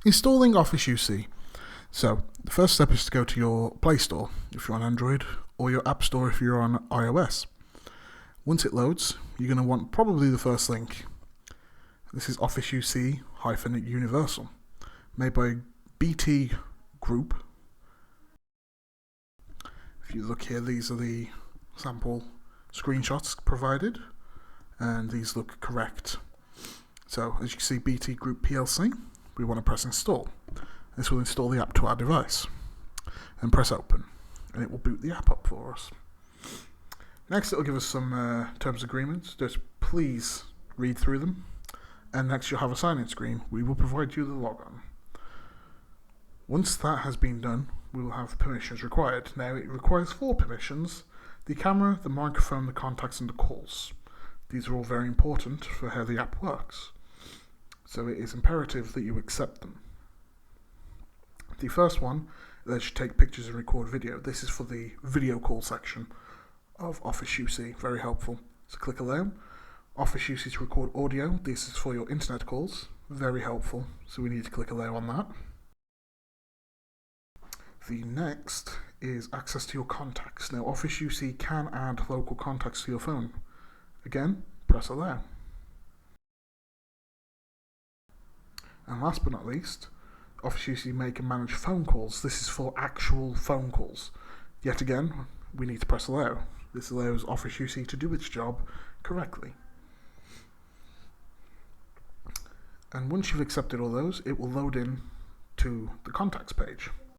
Installing Office UC. So the first step is to go to your Play Store if you're on Android, or your App Store if you're on iOS. Once it loads, you're going to want probably the first link. This is Office UC-Universal, made by BT Group. If you look here, these are the sample screenshots provided, and these look correct. So as you can see, BT Group PLC, we want to press install. This will install the app to our device, and press open, and it will boot the app up for us. Next, it will give us some terms and agreements. Just please read through them, and next you'll have a sign-in screen. We will provide you the logon. Once that has been done, we will have permissions required. Now, it requires 4 permissions: the camera, the microphone, the contacts, and the calls. These are all very important for how the app works, so it is imperative that you accept them. The first one, that should take pictures and record video. This is for the video call section of Office UC, very helpful. So click allow. Office UC to record audio. This is for your internet calls, very helpful. So we need to click allow on that. The next is access to your contacts. Now, Office UC can add local contacts to your phone. Again, press allow. And last but not least, Office UC make and manage phone calls. This is for actual phone calls. Yet again, we need to press allow. This allows Office UC to do its job correctly. And once you've accepted all those, it will load in to the contacts page.